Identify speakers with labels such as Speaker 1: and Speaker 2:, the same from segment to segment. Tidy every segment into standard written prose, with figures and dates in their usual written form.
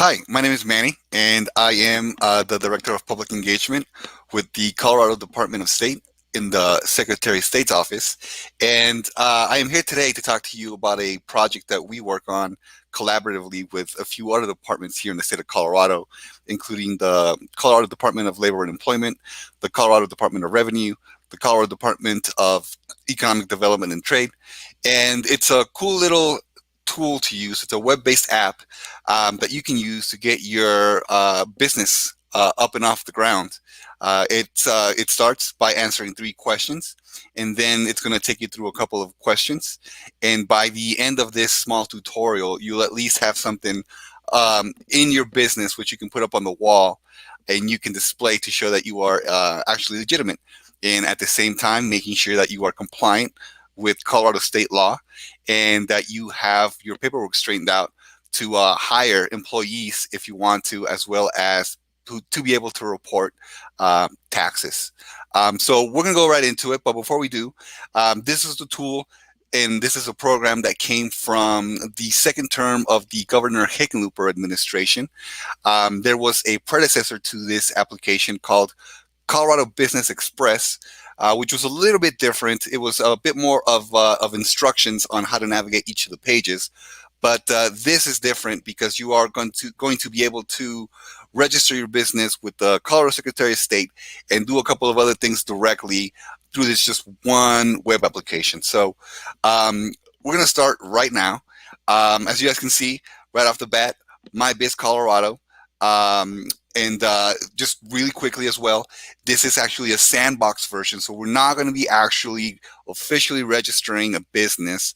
Speaker 1: Hi, my name is Manny, and I am the Director of Public Engagement with the Colorado Department of State in the Secretary of State's office. And I am here today to talk to you about a project that we work on collaboratively with a few other departments here in the state of Colorado, including the Colorado Department of Labor and Employment, the Colorado Department of Revenue, the Colorado Department of Economic Development and Trade. And it's a cool little tool to use. It's a web-based app that you can use to get your business up and off the ground. It starts by answering 3 questions, and then it's going to take you through a couple of questions. And by the end of this small tutorial, you'll at least have something in your business which you can put up on the wall and you can display to show that you are actually legitimate, and at the same time making sure that you are compliant with Colorado state law and that you have your paperwork straightened out to hire employees if you want to, as well as to be able to report taxes. So we're going to go right into it. But before we do, this is the tool, and this is a program that came from the second term of the Governor Hickenlooper administration. There was a predecessor to this application called Colorado Business Express, which was a little bit different. It was a bit more of instructions on how to navigate each of the pages. But this is different because you are going to be able to register your business with the Colorado Secretary of State and do a couple of other things directly through this just one web application. So we're going to start right now. As you guys can see right off the bat, MyBiz.Colorado. And just really quickly as well, this is actually a sandbox version. So we're not going to be actually officially registering a business.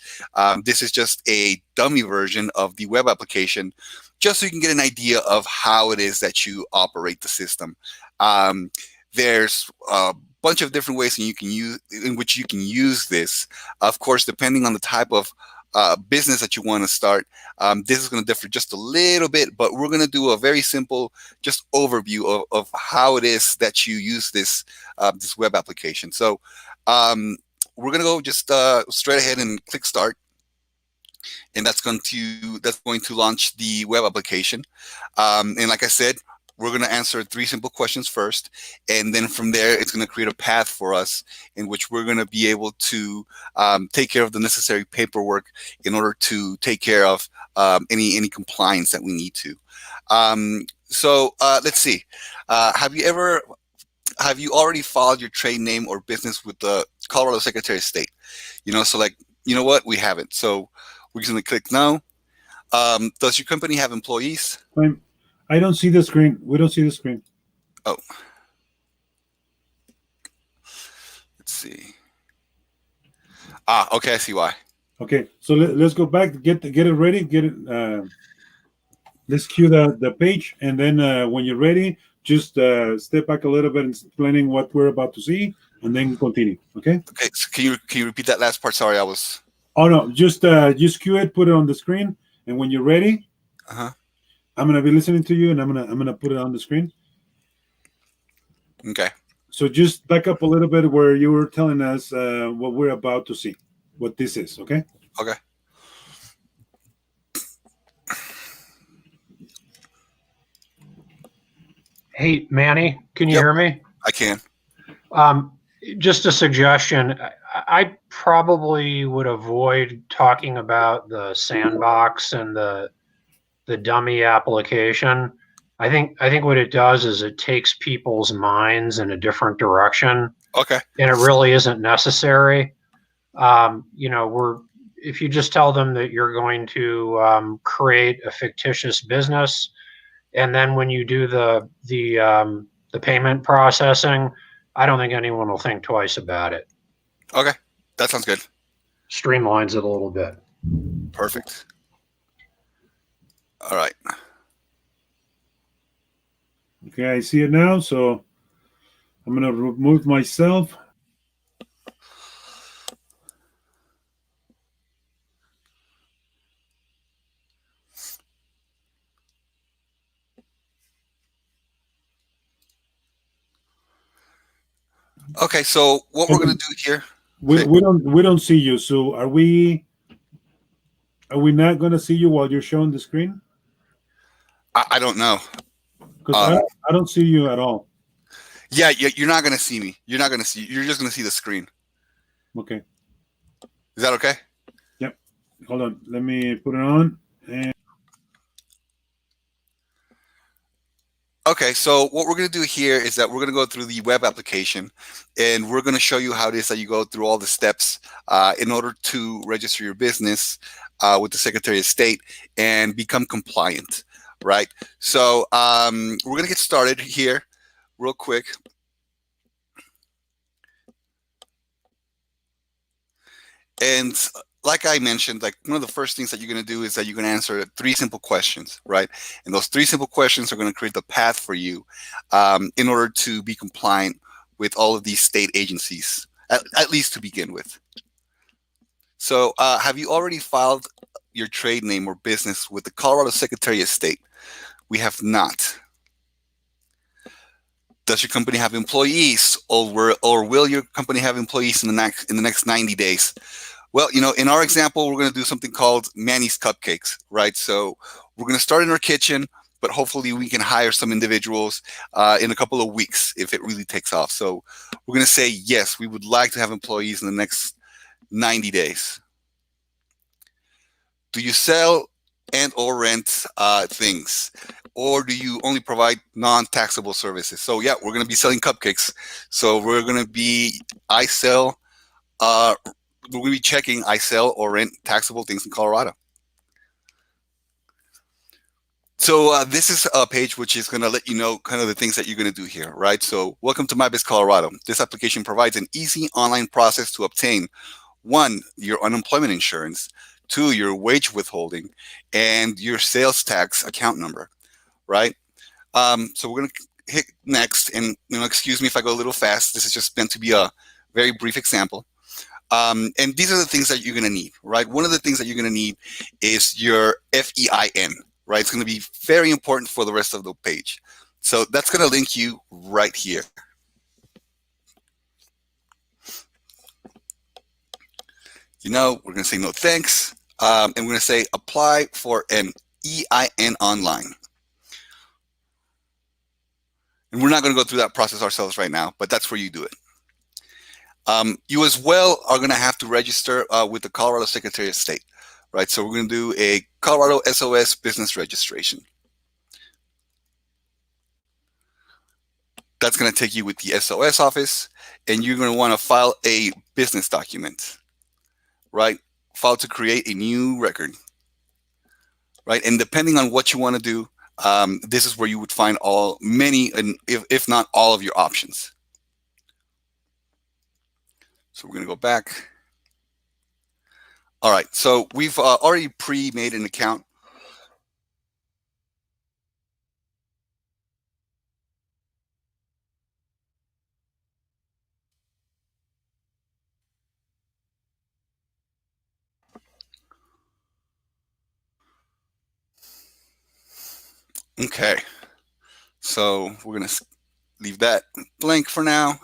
Speaker 1: This is just a dummy version of the web application, just so you can get an idea of how it is that you operate the system. There's a bunch of different ways in which you can use this. Of course, depending on the type of business that you want to start, this is going to differ just a little bit, but we're going to do a very simple just overview of how it is that you use this this web application. So we're going to go just straight ahead and click start, and that's going to launch the web application. And like I said, we're going to answer 3 simple questions first, and then from there, it's going to create a path for us in which we're going to be able to take care of the necessary paperwork in order to take care of any compliance that we need to. So let's see. Have you already filed your trade name or business with the Colorado Secretary of State? So like, you know what? We haven't. So we're just going to click no. Does your company have employees?
Speaker 2: I don't see the screen. We don't see the screen.
Speaker 1: Oh. Let's see. Okay, I see why.
Speaker 2: Okay, so let's go back, get it ready, let's cue the page, and then when you're ready, just step back a little bit and explaining what we're about to see, and then continue. Okay.
Speaker 1: Okay. So can you repeat that last part? Sorry, I was.
Speaker 2: Oh no, just cue it, put it on the screen, and when you're ready, I'm gonna be listening to you, and I'm gonna put it on the screen.
Speaker 1: Okay.
Speaker 2: So just back up a little bit where you were telling us what we're about to see, what this is. Okay.
Speaker 1: Okay.
Speaker 3: Hey, Manny, can you hear me?
Speaker 1: I can.
Speaker 3: Just a suggestion. I probably would avoid talking about the sandbox and the dummy application. I think what it does is it takes people's minds in a different direction.
Speaker 1: Okay.
Speaker 3: And it really isn't necessary. If you just tell them that you're going to create a fictitious business, and then when you do the payment processing, I don't think anyone will think twice about it.
Speaker 1: Okay, that sounds good.
Speaker 3: Streamlines it a little bit.
Speaker 1: Perfect. All right.
Speaker 2: Okay, I see it now. So I'm going to remove myself.
Speaker 1: Okay, so what we're going to do here.
Speaker 2: We don't see you. So are we not going to see you while you're showing the screen?
Speaker 1: I don't know.
Speaker 2: Because I don't see you at all.
Speaker 1: Yeah, you're not going to see me. You're not going to see. You're just going to see the screen.
Speaker 2: Okay.
Speaker 1: Is that okay?
Speaker 2: Yep. Hold on. Let me put it on. And
Speaker 1: okay, so what we're going to do here is that we're going to go through the web application, and we're going to show you how it is that you go through all the steps in order to register your business with the Secretary of State and become compliant, right? So we're going to get started here real quick. And like I mentioned, like one of the first things that you're going to do is that you're going to answer 3 simple questions, right? And those 3 simple questions are going to create the path for you in order to be compliant with all of these state agencies, at least to begin with. So have you already filed your trade name or business with the Colorado Secretary of State? We have not. Does your company have employees, or will your company have employees in the next 90 days? Well, you know, in our example, we're going to do something called Manny's Cupcakes, right? So we're going to start in our kitchen, but hopefully we can hire some individuals in a couple of weeks if it really takes off. So we're going to say, yes, we would like to have employees in the next 90 days. Do you sell and or rent things? Or do you only provide non-taxable services? So yeah, we're going to be selling cupcakes. So we're going to be, we're going to be checking I sell or rent taxable things in Colorado. So this is a page which is going to let you know kind of the things that you're going to do here, right? So welcome to MyBiz Colorado. This application provides an easy online process to obtain 1, your unemployment insurance, 2, your wage withholding, and your sales tax account number, right? So we're going to hit next, and excuse me if I go a little fast. This is just meant to be a very brief example. And these are the things that you're going to need, right? One of the things that you're going to need is your FEIN, right? It's going to be very important for the rest of the page. So that's going to link you right here. We're going to say no thanks, and we're going to say apply for an EIN online. And we're not going to go through that process ourselves right now, but that's where you do it. You as well are going to have to register with the Colorado Secretary of State, right? So we're going to do a Colorado SOS business registration. That's going to take you with the SOS office, and you're going to want to file a business document, right? File to create a new record, right? And depending on what you want to do, this is where you would find many, and if not all of your options. So we're going to go back. All right, so we've already pre-made an account. Okay, so we're going to leave that blank for now.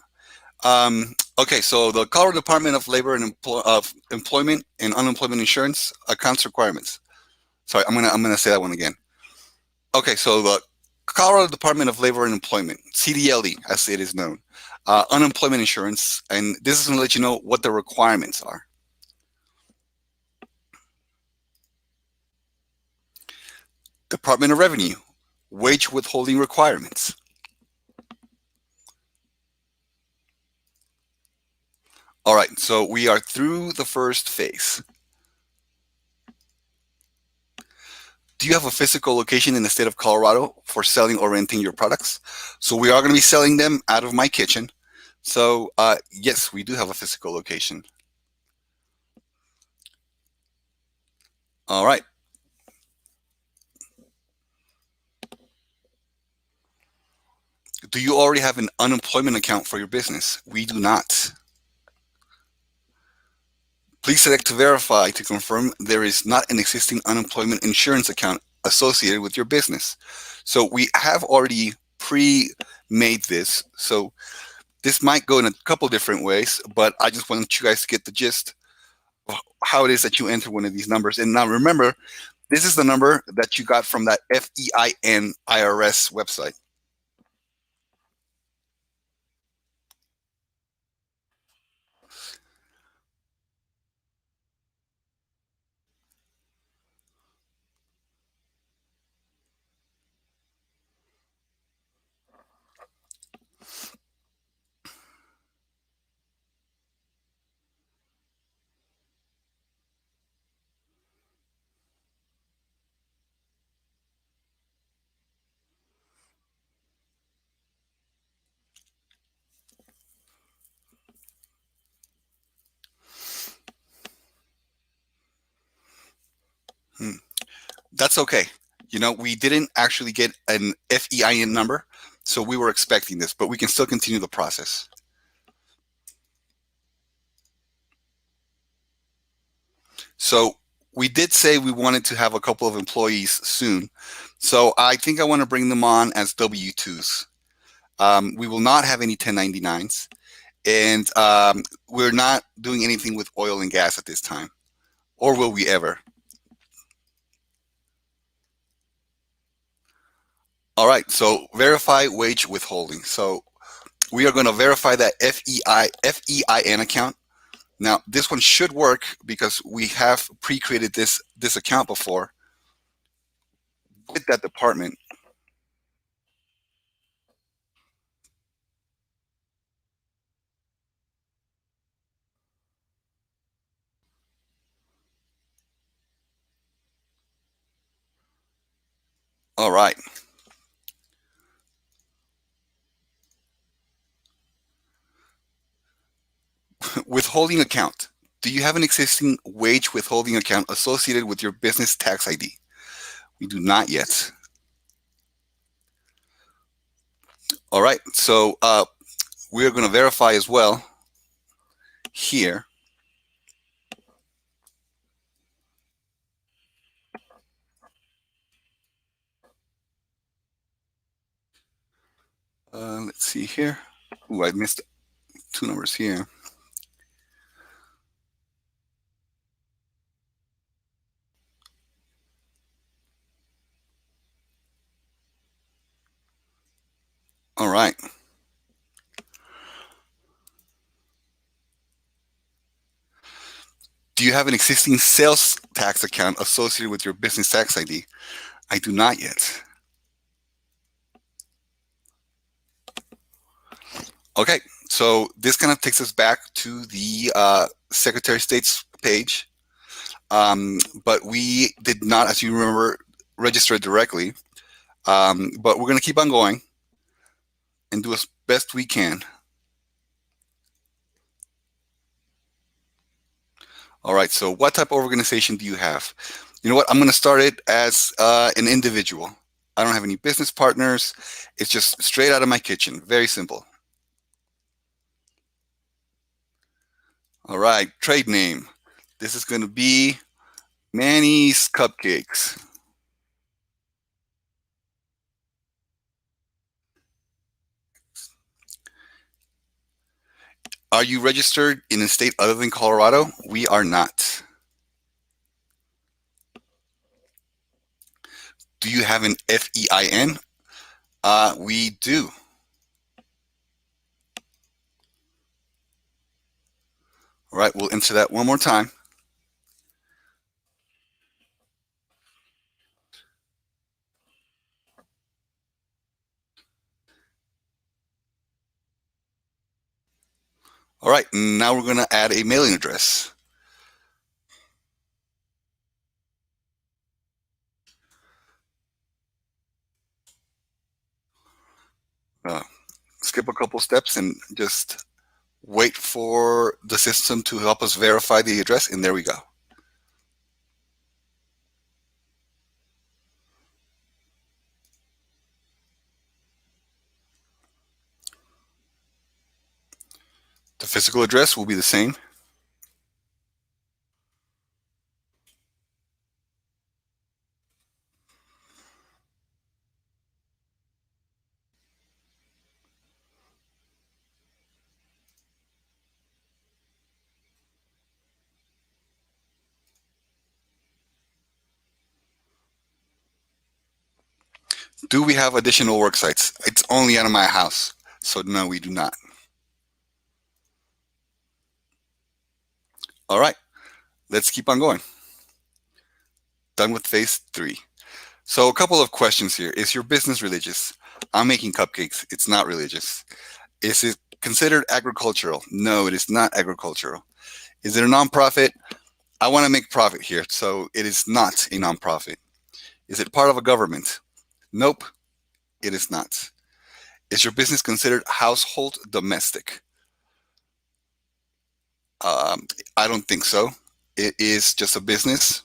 Speaker 1: Okay, so the Colorado Department of Labor and Employment and Unemployment Insurance accounts requirements. Sorry, I'm gonna say that one again. Okay, so the Colorado Department of Labor and Employment, CDLE, as it is known, unemployment insurance, and this is going to let you know what the requirements are. Department of Revenue, wage withholding requirements. All right, so we are through the first phase. Do you have a physical location in the state of Colorado for selling or renting your products? So we are going to be selling them out of my kitchen. So yes, we do have a physical location. All right. Do you already have an unemployment account for your business? We do not. Please select to verify to confirm there is not an existing unemployment insurance account associated with your business. So we have already pre-made this. So this might go in a couple different ways, but I just want you guys to get the gist of how it is that you enter one of these numbers. And now remember, this is the number that you got from that FEIN IRS website. That's okay. We didn't actually get an FEIN number, so we were expecting this, but we can still continue the process. So we did say we wanted to have a couple of employees soon. So I think I want to bring them on as W-2s. We will not have any 1099s, and we're not doing anything with oil and gas at this time, or will we ever? All right, so verify wage withholding. So we are going to verify that FEIN account. Now, this one should work because we have pre-created this account before with that department. All right. Withholding account. Do you have an existing wage withholding account associated with your business tax ID? We do not yet. All right, so we're going to verify as well here. Let's see here. Ooh, I missed 2 numbers here. All right. Do you have an existing sales tax account associated with your business tax ID? I do not yet. Okay, so this kind of takes us back to the Secretary of State's page, but we did not, as you remember, register directly, but we're going to keep on going and do as best we can. All right, so what type of organization do you have? You know what, I'm going to start it as an individual. I don't have any business partners. It's just straight out of my kitchen, very simple. All right, trade name. This is going to be Manny's Cupcakes. Are you registered in a state other than Colorado? We are not. Do you have an FEIN? We do. All right, we'll enter that one more time. All right, now we're going to add a mailing address. Skip a couple steps and just wait for the system to help us verify the address, and there we go. The physical address will be the same. Do we have additional work sites? It's only out of my house, so no, we do not. All right, let's keep on going. Done with phase 3. So a couple of questions here. Is your business religious? I'm making cupcakes. It's not religious. Is it considered agricultural? No, it is not agricultural. Is it a nonprofit? I want to make profit here, so it is not a nonprofit. Is it part of a government? Nope, it is not. Is your business considered household domestic? I don't think so. It is just a business.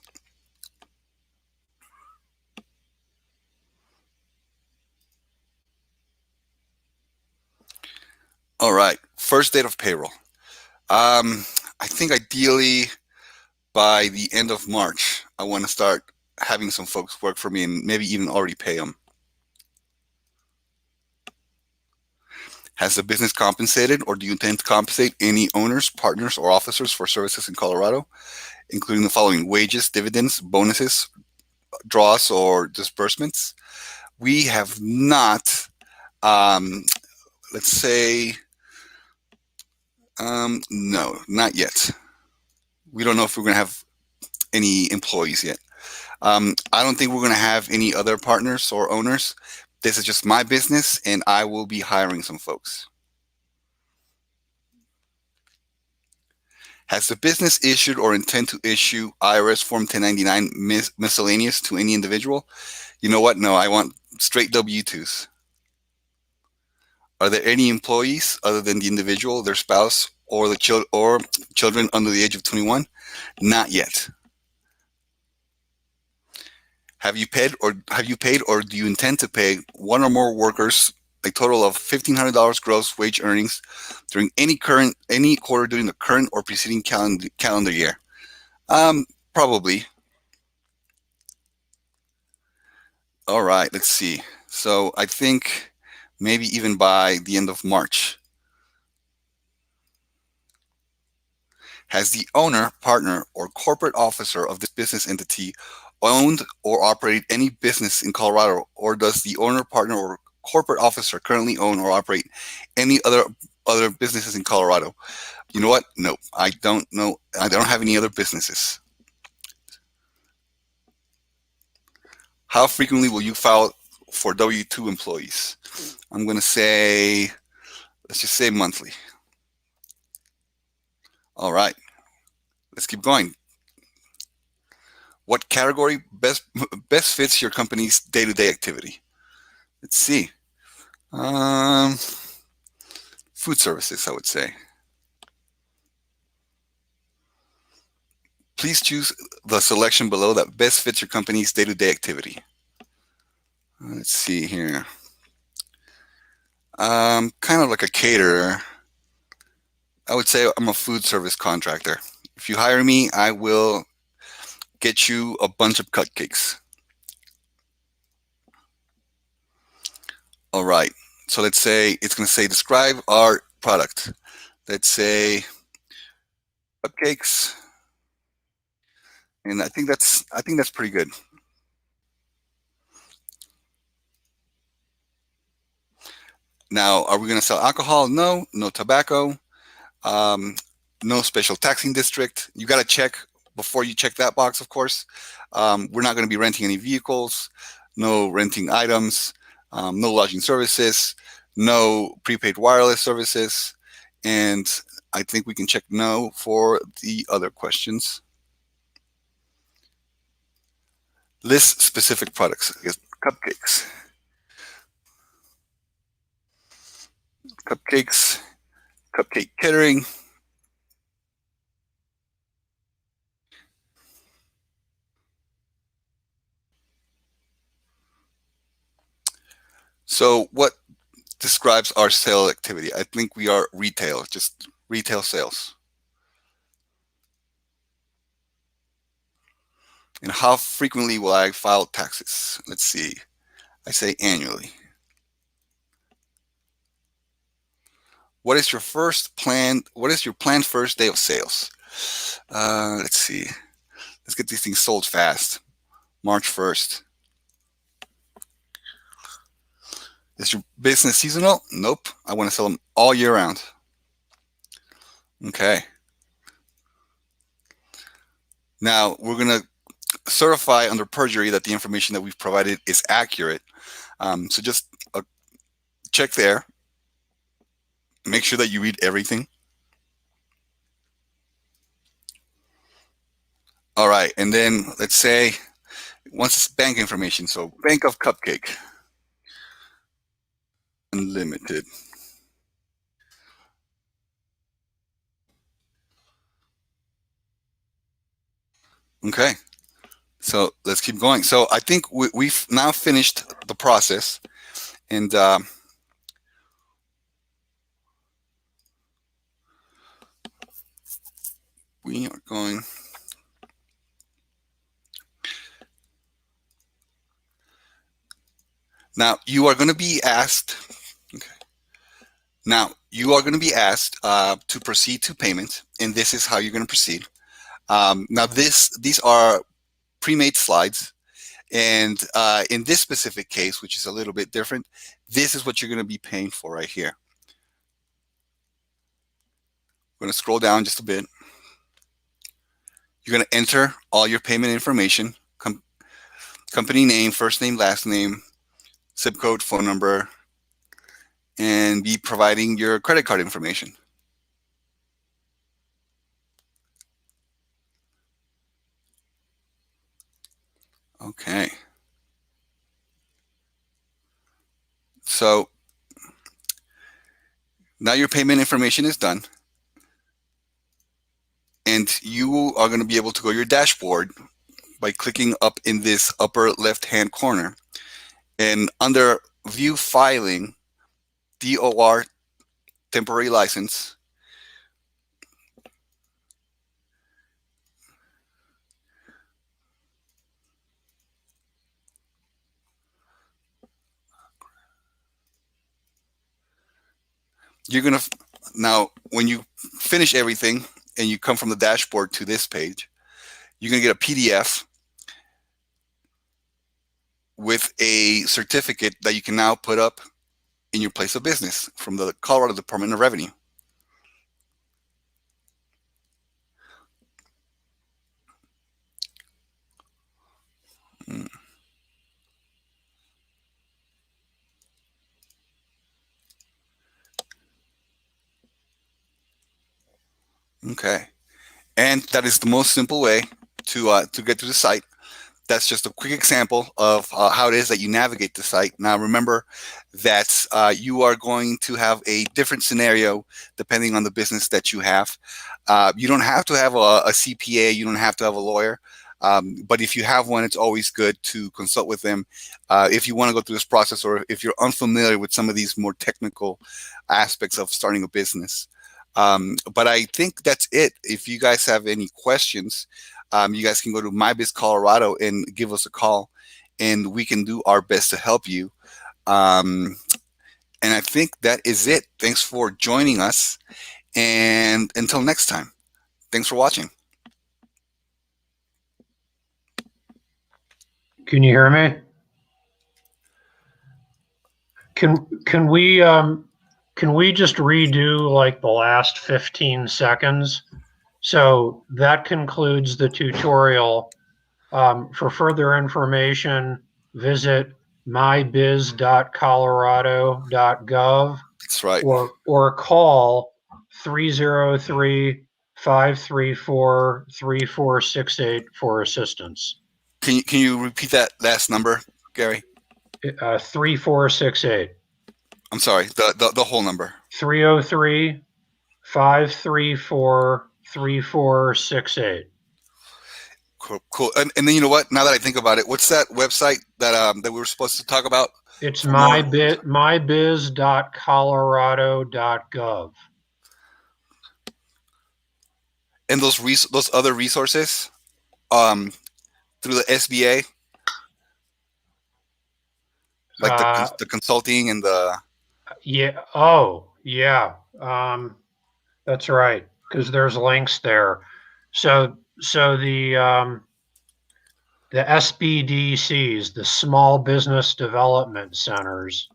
Speaker 1: All right, first date of payroll. I think ideally by the end of March, I want to start having some folks work for me and maybe even already pay them. Has the business compensated, or do you intend to compensate any owners, partners, or officers for services in Colorado, including the following: wages, dividends, bonuses, draws, or disbursements? We have not, let's say, no, not yet. We don't know if we're going to have any employees yet. I don't think we're going to have any other partners or owners. This is just my business, and I will be hiring some folks. Has the business issued or intend to issue IRS Form 1099 miscellaneous to any individual? You know what? No, I want straight W-2s. Are there any employees other than the individual, their spouse, or the children under the age of 21? Not yet. Have you paid or do you intend to pay one or more workers a total of $1,500 gross wage earnings during any quarter during the current or preceding calendar year? Probably. All right, let's see. So I think maybe even by the end of March. Has the owner, partner, or corporate officer of this business entity owned or operated any business in Colorado, or does the owner, partner, or corporate officer currently own or operate any other businesses in Colorado? You know what? No, I don't know. I don't have any other businesses. How frequently will you file for W-2 employees? I'm going to say, let's just say monthly. All right, let's keep going. What category best fits your company's day-to-day activity? Let's see. Food services, I would say. Please choose the selection below that best fits your company's day-to-day activity. Let's see here. Kind of like a caterer. I would say I'm a food service contractor. If you hire me, I will get you a bunch of cupcakes. All right. So let's say it's going to say describe our product. Let's say cupcakes. And I think that's pretty good. Now, are we going to sell alcohol? No. No tobacco. No special taxing district. You got to check before you check that box, of course. We're not going to be renting any vehicles. No renting items. No lodging services. No prepaid wireless services. And I think we can check no for the other questions. List specific products. Cupcakes. Cupcakes. Cupcake catering. So what describes our sale activity? I think we are retail, just retail sales. And how frequently will I file taxes? Let's see. I say annually. What is your planned first day of sales? Let's see. Let's get these things sold fast. March 1st. Is your business seasonal? Nope. I want to sell them all year round. Okay. Now we're going to certify under perjury that the information that we've provided is accurate. So just check there. Make sure that you read everything. All right. And then let's say once it's bank information. So Bank of Cupcake. Unlimited. Okay. So let's keep going. So I think we've now finished the process, and we are going. Now you are going to be asked. Okay. Now you are going to be asked to proceed to payment, and this is how you're going to proceed. Now these are pre-made slides. And in this specific case, which is a little bit different, this is what you're going to be paying for right here. I'm going to scroll down just a bit. You're going to enter all your payment information, company name, first name, last name, zip code, phone number, and be providing your credit card information. Okay. So now your payment information is done. And you are going to be able to go to your dashboard by clicking up in this upper left-hand corner. And under View Filing, DOR, temporary license, you're going to, now when you finish everything and you come from the dashboard to this page, you're going to get a PDF with a certificate that you can now put up in your place of business from the Colorado Department of Revenue. Okay. And that is the most simple way to get to the site. That's just a quick example of how it is that you navigate the site. Now, remember that you are going to have a different scenario depending on the business that you have. You don't have to have a CPA. You don't have to have a lawyer. But if you have one, it's always good to consult with them if you want to go through this process, or if you're unfamiliar with some of these more technical aspects of starting a business. But I think that's it. If you guys have any questions, you guys can go to MyBiz.Colorado and give us a call, and we can do our best to help you. And I think that is it. Thanks for joining us. And until next time, thanks for watching.
Speaker 3: Can you hear me? Can we just redo like the last 15 seconds? So that concludes the tutorial. For further information, visit MyBiz.Colorado.gov.
Speaker 1: That's right.
Speaker 3: Or call 303-534-3468 for assistance.
Speaker 1: Can you repeat that last number, Gary?
Speaker 3: 3468.
Speaker 1: I'm sorry, the whole number.
Speaker 3: 303-534-3468.
Speaker 1: Cool. And then you know what? Now that I think about it, what's that website that we were supposed to talk about?
Speaker 3: It's MyBiz.Colorado.gov.
Speaker 1: And those other resources, through the SBA, like the consulting and the.
Speaker 3: Yeah. Oh, yeah. That's right. Because there's links there. So the SBDCs, the Small Business Development Centers,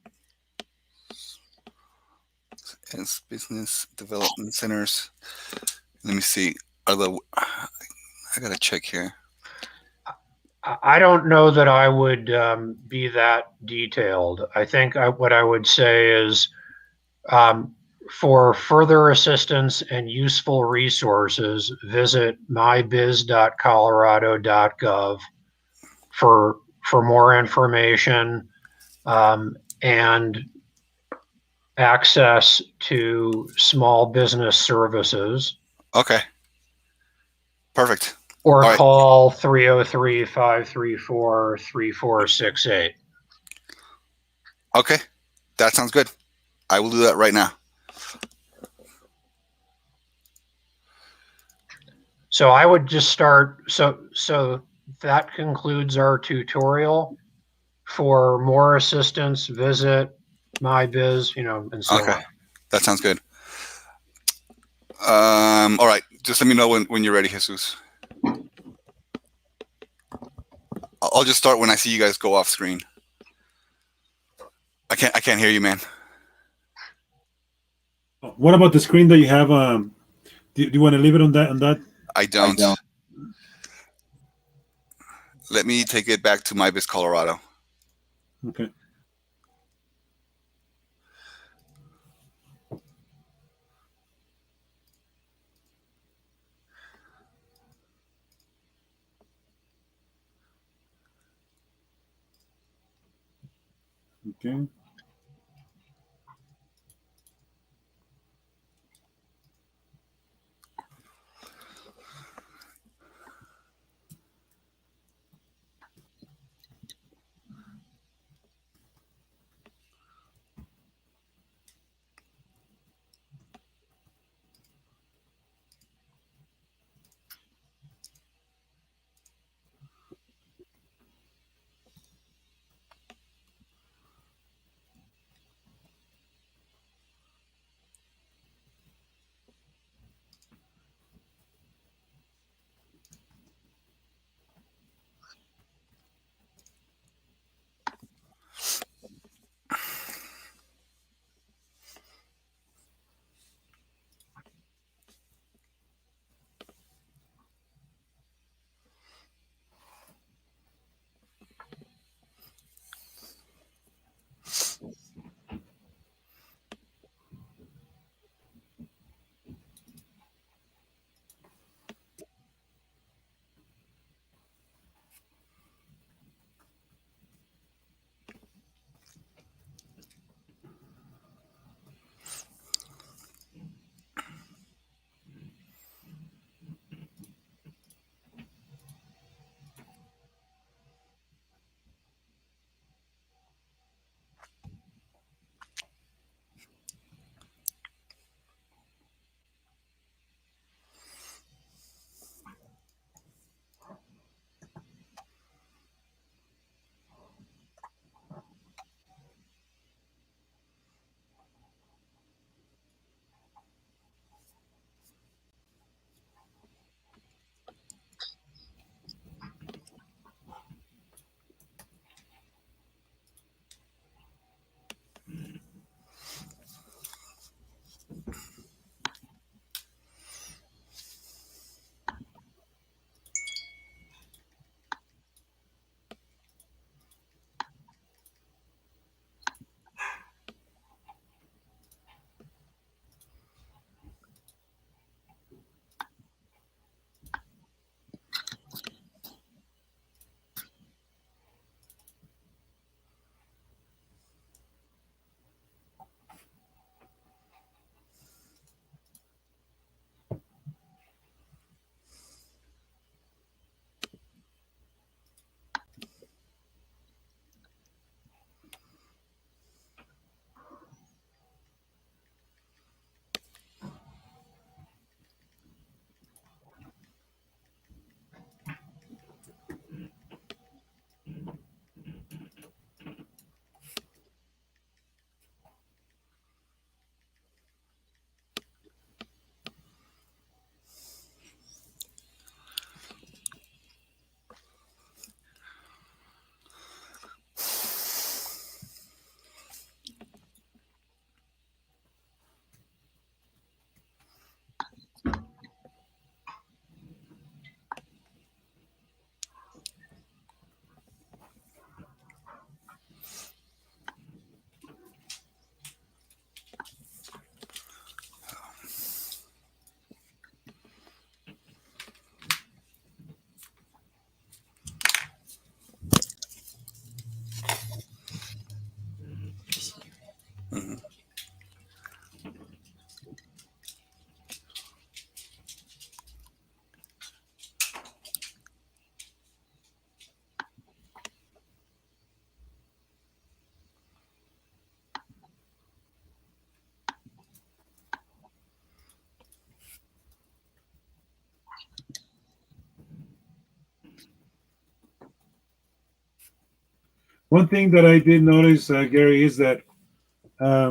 Speaker 1: as business development centers. Let me see. I gotta check here.
Speaker 3: I don't know that I would be that detailed. I think what I would say is for further assistance and useful resources, visit MyBiz.Colorado.gov for more information and access to small business services.
Speaker 1: Okay. Perfect.
Speaker 3: Or
Speaker 1: All right.
Speaker 3: call 303-534-3468.
Speaker 1: Okay. That sounds good. I will do that right now.
Speaker 3: So I would just start. So that concludes our tutorial. For more assistance, visit MyBiz, and so
Speaker 1: Okay.
Speaker 3: on.
Speaker 1: That sounds good. All right. Just let me know when you're ready, Jesus. I'll just start when I see you guys go off screen. I can't hear you, man.
Speaker 2: What about the screen that you have? Do you want to leave it on that?
Speaker 1: I don't. Let me take it back to MyBiz Colorado.
Speaker 2: Okay. Okay. One thing that I did notice, Gary, is that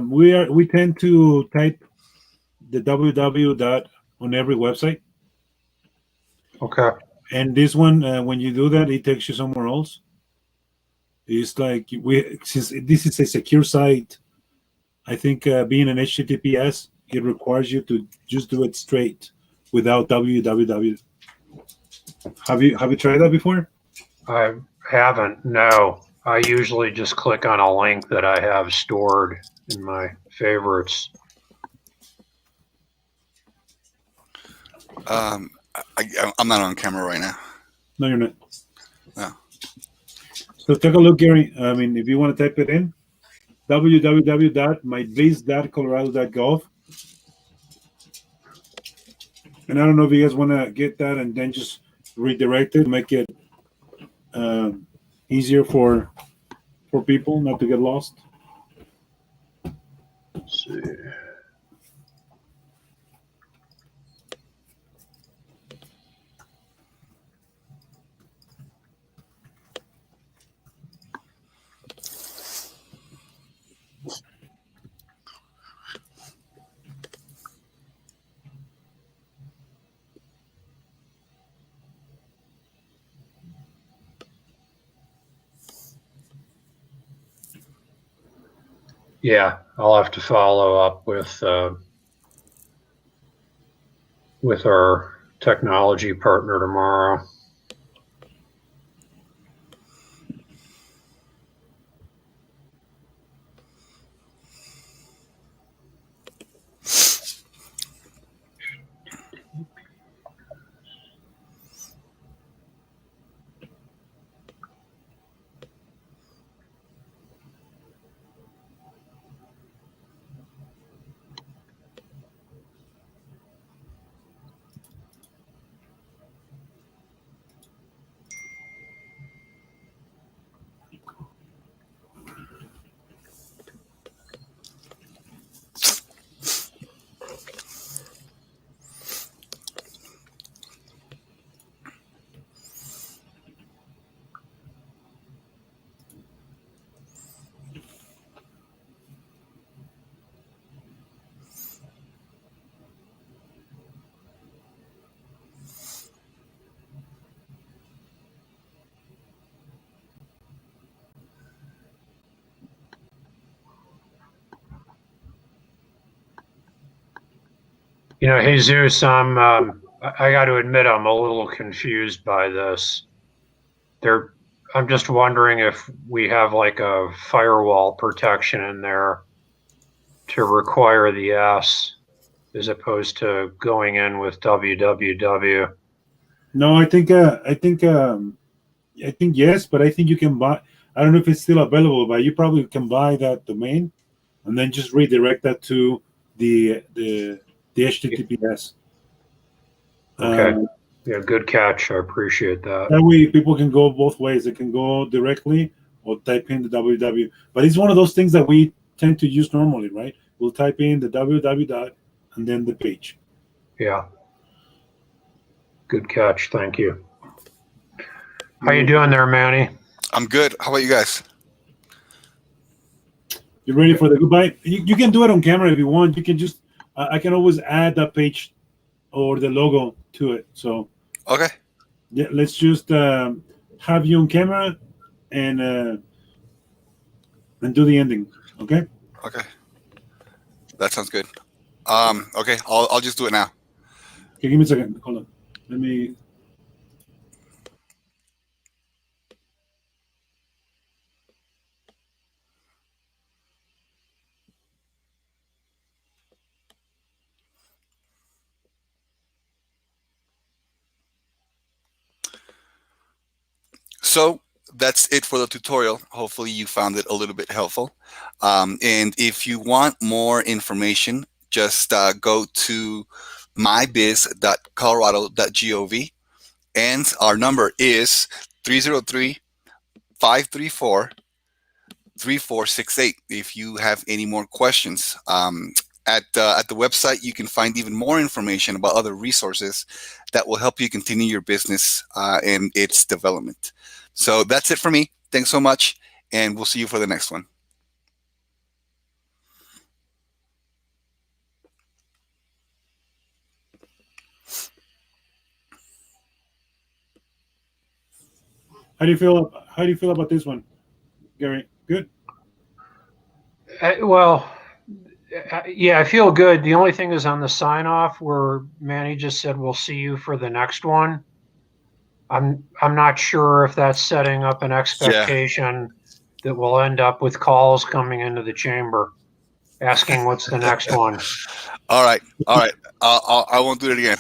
Speaker 2: we tend to type the www dot on every website,
Speaker 3: Okay.
Speaker 2: and this one, when you do that, it takes you somewhere else. It's like since this is a secure site, I think being an HTTPS, it requires you to just do it straight without www. Have you tried that before?
Speaker 3: I haven't. No. I usually just click on a link that I have stored in my favorites.
Speaker 1: I'm not on camera right now.
Speaker 2: No, you're not.
Speaker 1: No.
Speaker 2: So take a look, Gary. I mean, if you want to type it in, www.mybiz.Colorado.gov. And I don't know if you guys want to get that and then just redirect it, make it easier for people not to get lost.
Speaker 3: Let's see. Yeah, I'll have to follow up with our technology partner tomorrow. You know, Jesus, I got to admit, I'm a little confused by this. I'm just wondering if we have like a firewall protection in there to require the S as opposed to going in with www.
Speaker 2: No, I think yes, but I think you can buy. I don't know if it's still available, but you probably can buy that domain and then just redirect that to the HTTPS.
Speaker 3: Okay. Yeah, good catch. I appreciate that.
Speaker 2: That way, people can go both ways. They can go directly or type in the www. But it's one of those things that we tend to use normally, right? We'll type in the www dot and then the page.
Speaker 3: Yeah. Good catch. Thank you. How you doing there, Manny?
Speaker 1: I'm good. How about you guys?
Speaker 2: You ready for the goodbye? You can do it on camera if you want. You can just I can always add that page or the logo to it. So
Speaker 1: Okay.
Speaker 2: yeah, let's just have you on camera and do the ending. Okay.
Speaker 1: Okay. That sounds good. Okay. I'll just do it now.
Speaker 2: Okay, give me a second. Hold on. Let me.
Speaker 1: So that's it for the tutorial. Hopefully you found it a little bit helpful. And if you want more information, just go to MyBiz.Colorado.gov. And our number is 303-534-3468 if you have any more questions. At the website, you can find even more information about other resources that will help you continue your business and its development. So that's it for me. Thanks so much, and we'll see you for the next one.
Speaker 2: How do you feel? How do you feel about this one, Gary? Good.
Speaker 3: Yeah, I feel good. The only thing is on the sign off where Manny just said we'll see you for the next one. I'm not sure if that's setting up an expectation that we'll end up with calls coming into the chamber asking what's the next one.
Speaker 1: All right. I won't do it again.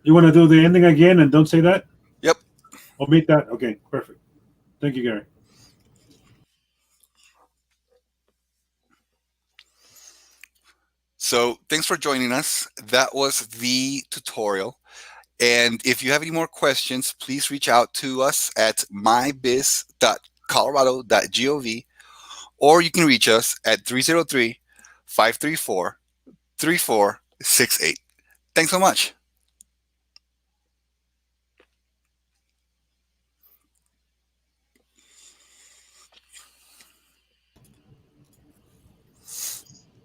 Speaker 2: You want to do the ending again and don't say that?
Speaker 1: Yep.
Speaker 2: Omit that. Okay, perfect. Thank you, Gary.
Speaker 1: So thanks for joining us. That was the tutorial. And if you have any more questions, please reach out to us at MyBiz.Colorado.gov, or you can reach us at 303-534-3468. Thanks so much.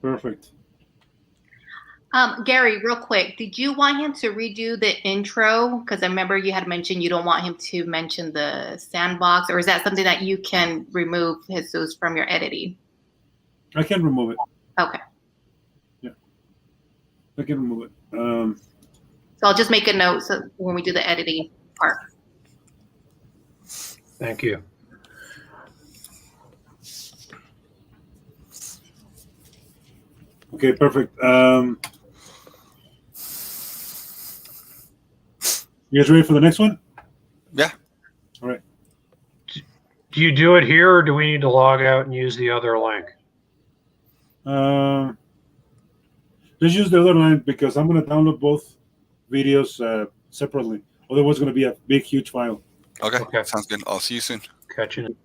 Speaker 2: Perfect.
Speaker 4: Gary, real quick, did you want him to redo the intro? Because I remember you had mentioned you don't want him to mention the sandbox, or is that something that you can remove, Jesus, from your editing?
Speaker 2: I can remove it.
Speaker 4: Okay.
Speaker 2: Yeah, I can remove it.
Speaker 4: So I'll just make a note so when we do the editing part.
Speaker 3: Thank you.
Speaker 2: Okay, perfect. You guys ready for the next one?
Speaker 1: Yeah.
Speaker 2: All right.
Speaker 3: Do you do it here, or do we need to log out and use the other link?
Speaker 2: Let's use the other line because I'm going to download both videos separately. Otherwise, it's going to be a big, huge file.
Speaker 1: Okay.
Speaker 3: Okay.
Speaker 1: Sounds good. I'll see you soon.
Speaker 3: Catching it.